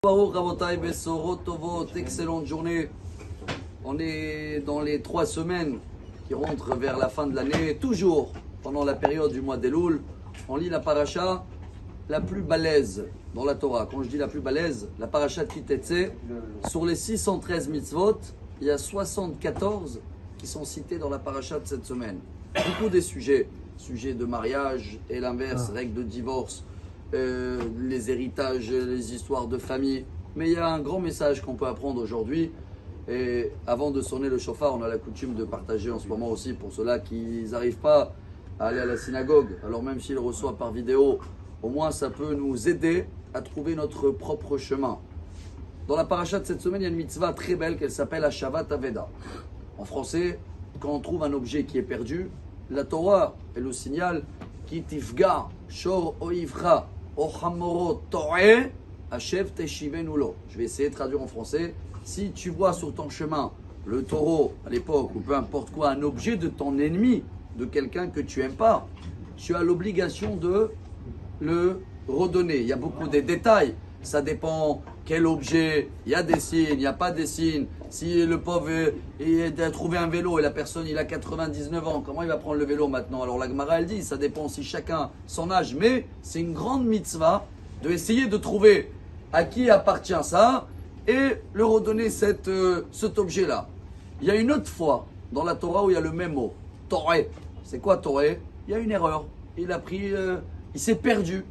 Baruch Rabotai Besorot Tovot, excellente journée. On est dans les 3 semaines qui rentrent vers la fin de l'année, toujours pendant la période du mois d'Elul. On lit la paracha la plus balèze dans la Torah. Quand je dis la plus balèze, la paracha de Kitetse, sur les 613 mitzvot, il y a 74 qui sont cités dans la paracha de cette semaine. Beaucoup des sujets de mariage et l'inverse, règles de divorce, les héritages, les histoires de famille. Mais il y a un grand message qu'on peut apprendre aujourd'hui. Et avant de sonner le chauffard, on a la coutume de partager en ce moment aussi pour ceux-là qui n'arrivent pas à aller à la synagogue. Alors même s'ils le reçoivent par vidéo, au moins ça peut nous aider à trouver notre propre chemin. Dans la paracha de cette semaine, il y a une mitzvah très belle qu'elle s'appelle Hashavat Aveda. En français, quand on trouve un objet qui est perdu, la Torah, elle le signale Ki tifga shor oivcha ochamoro to'e hashev teshivenu lo. Je vais essayer de traduire en français. Si tu vois sur ton chemin le taureau à l'époque ou peu importe quoi, un objet de ton ennemi, de quelqu'un que tu n'aimes pas, tu as l'obligation de le redonner. Il y a beaucoup de détails. Ça dépend quel objet, il y a des signes, il n'y a pas des signes. Si le pauvre a trouvé un vélo et la personne il a 99 ans, comment il va prendre le vélo maintenant? Alors la Gemara elle dit, ça dépend si chacun son âge, mais c'est une grande mitzvah de essayer de trouver à qui appartient ça et le redonner cet objet-là. Il y a une autre fois dans la Torah où il y a le même mot, Toré. C'est quoi Toré? Il y a une erreur. Il s'est perdu.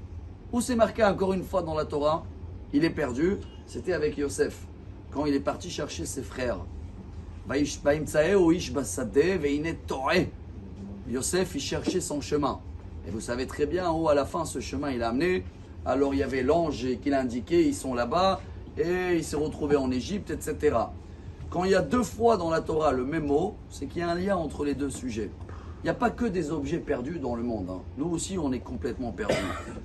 Où c'est marqué encore une fois dans la Torah? Il est perdu. C'était avec Yosef. Quand il est parti chercher ses frères. Yosef, il cherchait son chemin. Et vous savez très bien où à la fin ce chemin il a amené. Alors il y avait l'ange qui l'a indiqué, ils sont là-bas. Et il s'est retrouvé en Égypte, etc. Quand il y a 2 fois dans la Torah le même mot, c'est qu'il y a un lien entre les deux sujets. Il n'y a pas que des objets perdus dans le monde. Nous aussi, on est complètement perdus.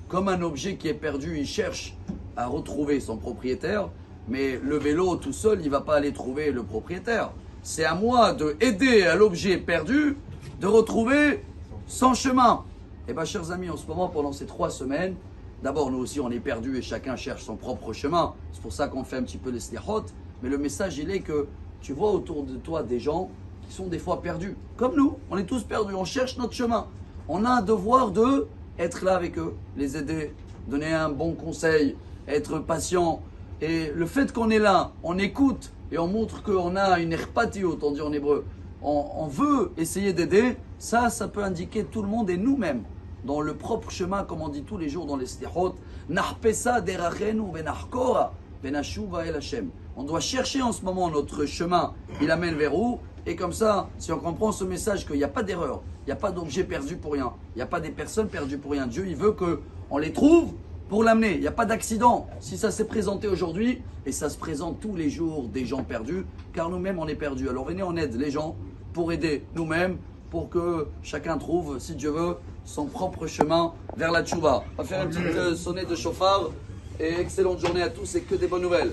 Comme un objet qui est perdu, il cherche à retrouver son propriétaire, mais le vélo tout seul, il ne va pas aller trouver le propriétaire. C'est à moi d'aider à l'objet perdu de retrouver son chemin. Et bien, chers amis, en ce moment, pendant ces 3 semaines, d'abord, nous aussi, on est perdus et chacun cherche son propre chemin. C'est pour ça qu'on fait un petit peu les slichot. Mais le message, il est que tu vois autour de toi des gens qui sont des fois perdus. Comme nous, on est tous perdus, on cherche notre chemin. On a un devoir de être là avec eux, les aider, donner un bon conseil, être patient. Et le fait qu'on est là, on écoute et on montre qu'on a une erpatiot, on dit en hébreu. On veut essayer d'aider, ça peut indiquer tout le monde et nous-mêmes dans le propre chemin, comme on dit tous les jours dans les slichot, Narpesa derachenu venachkora venashuva el Hashem. On doit chercher en ce moment notre chemin, il amène vers où? Et comme ça, si on comprend ce message qu'il n'y a pas d'erreur, il n'y a pas d'objet perdu pour rien, il n'y a pas des personnes perdues pour rien. Dieu, il veut qu'on les trouve pour l'amener. Il n'y a pas d'accident. Si ça s'est présenté aujourd'hui, et ça se présente tous les jours des gens perdus, car nous-mêmes on est perdus. Alors venez, on aide les gens pour aider nous-mêmes, pour que chacun trouve, si Dieu veut, son propre chemin vers la tchouva. On va faire une petite sonnette de chauffard et excellente journée à tous et que des bonnes nouvelles.